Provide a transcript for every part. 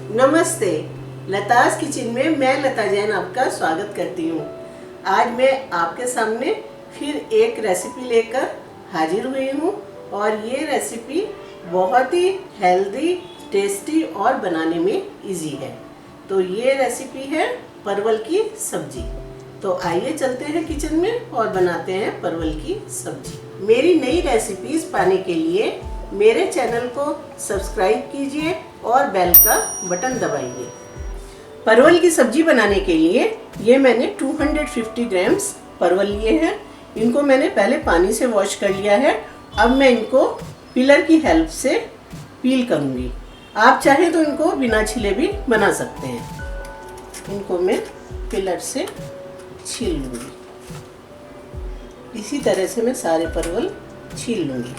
नमस्ते, लतास किचन में मैं लता जैन आपका स्वागत करती हूँ। आज मैं आपके सामने फिर एक रेसिपी लेकर हाजिर हुई हूँ और ये रेसिपी बहुत ही हेल्दी, टेस्टी और बनाने में इजी है। तो ये रेसिपी है परवल की सब्जी। तो आइए चलते हैं किचन में और बनाते हैं परवल की सब्जी। मेरी नई रेसिपीज पाने के लिए मेरे चैनल को सब्सक्राइब कीजिए और बेल का बटन दबाइए। परवल की सब्जी बनाने के लिए ये मैंने 250 ग्राम्स परवल लिए हैं। इनको मैंने पहले पानी से वॉश कर लिया है। अब मैं इनको पिलर की हेल्प से पील करूँगी। आप चाहें तो इनको बिना छिले भी बना सकते हैं। इनको मैं पिलर से छील लूँगी। इसी तरह से मैं सारे परवल छील लूँगी।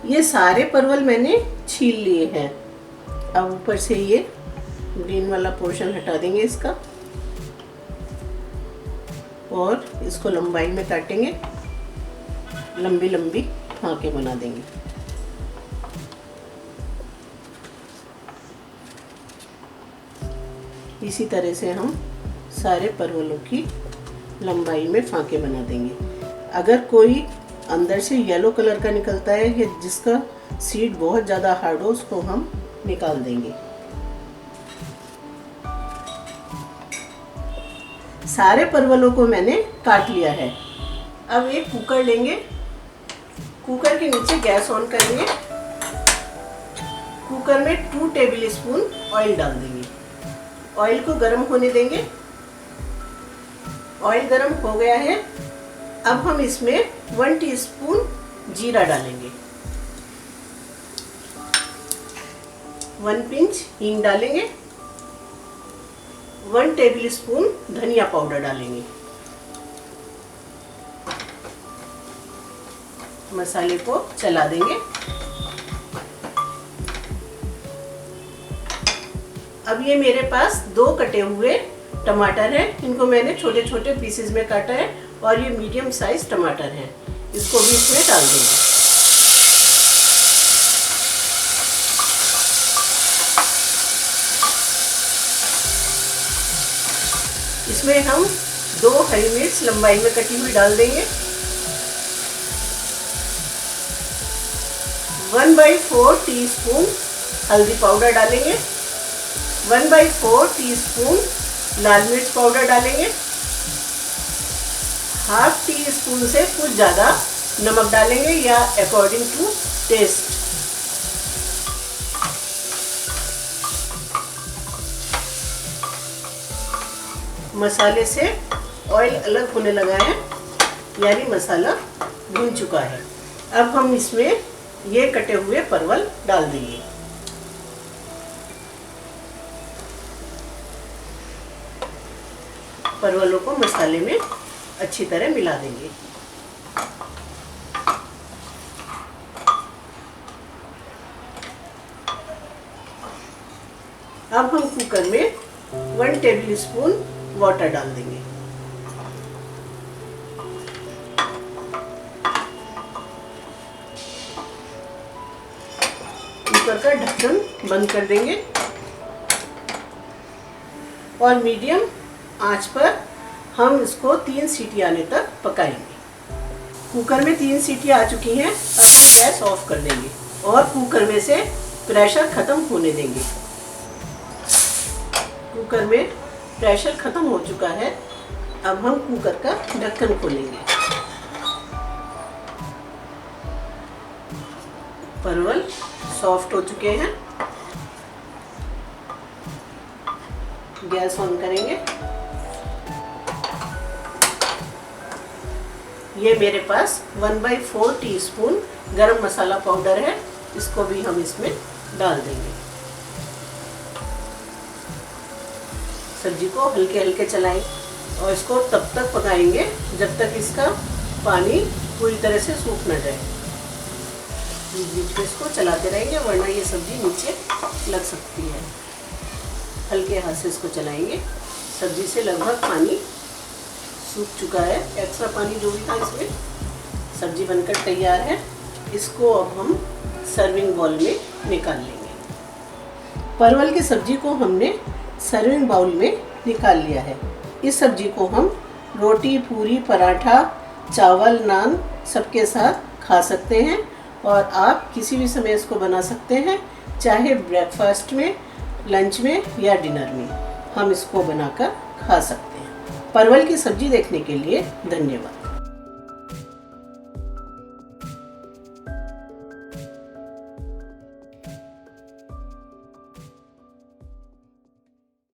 ये सारे परवल मैंने छील लिए हैं। अब ऊपर से ये ग्रीन वाला पोर्शन हटा देंगे इसका और इसको लंबाई में काटेंगे, लंबी लंबी फांके बना देंगे। इसी तरह से हम सारे परवलों की लंबाई में फांके बना देंगे। अगर कोई अंदर से येलो कलर का निकलता है या जिसका सीड बहुत ज़्यादा हार्ड हो, उसको हम निकाल देंगे। सारे परवलों को मैंने काट लिया है। अब एक कुकर लेंगे। कुकर के नीचे गैस ऑन करेंगे। कुकर में 2 टेबल स्पून ऑयल डाल देंगे। ऑयल को गर्म होने देंगे। ऑयल गर्म हो गया है। अब हम इसमें 1 टीस्पून जीरा डालेंगे, 1 पिंच हींग डालेंगे, 1 टेबल स्पून धनिया पाउडर डालेंगे। मसाले को चला देंगे। अब ये मेरे पास 2 कटे हुए टमाटर हैं। इनको मैंने छोटे छोटे पीसेस में काटा है और ये मीडियम साइज टमाटर हैं। इसको भी इसमें डाल देंगे। इसमें हम 2 हरी मिर्च लंबाई में कटी हुई डाल देंगे। 1/4 टीस्पून हल्दी पाउडर डालेंगे। 1/4 टीस्पून लाल मिर्च पाउडर डालेंगे। ½ टीस्पून से कुछ ज़्यादा नमक डालेंगे या अकॉर्डिंग टू टेस्ट। मसाले से ऑयल अलग होने लगा है, यानी मसाला भुन चुका है। अब हम इसमें ये कटे हुए परवल डाल देंगे। परवलों को मसाले में अच्छी तरह मिला देंगे। अब हम कुकर में 1 टेबल स्पून वाटर डाल देंगे। कुकर का ढक्कन बंद कर देंगे और मीडियम आंच पर हम इसको 3 सीटी आने तक पकाएंगे। कुकर में 3 सीटी आ चुकी हैं। अब गैस ऑफ कर देंगे और कुकर में से प्रेशर खत्म होने देंगे। कुकर में प्रेशर खत्म हो चुका है। अब हम कुकर का ढक्कन खोलेंगे। परवल सॉफ्ट हो चुके हैं। गैस ऑन करेंगे। ये मेरे पास 1/4 टीस्पून गरम मसाला पाउडर है। इसको भी हम इसमें डाल देंगे। सब्जी को हल्के हल्के चलाएं और इसको तब तक पकाएंगे जब तक इसका पानी पूरी तरह से सूख न जाए। बीच में इसको चलाते रहेंगे, वरना ये सब्जी नीचे लग सकती है। हल्के हाथ से इसको चलाएंगे। सब्जी से लगभग पानी सूख चुका है। एक्स्ट्रा पानी जो भी था इसमें, सब्जी बनकर तैयार है। इसको अब हम सर्विंग बाउल में निकाल लेंगे। परवल की सब्जी को हमने सर्विंग बाउल में निकाल लिया है। इस सब्जी को हम रोटी, पूरी, पराठा, चावल, नान सबके साथ खा सकते हैं और आप किसी भी समय इसको बना सकते हैं, चाहे ब्रेकफास्ट में, लंच में या डिनर में हम इसको बनाकर खा सकते हैं। परवल की सब्जी देखने के लिए धन्यवाद।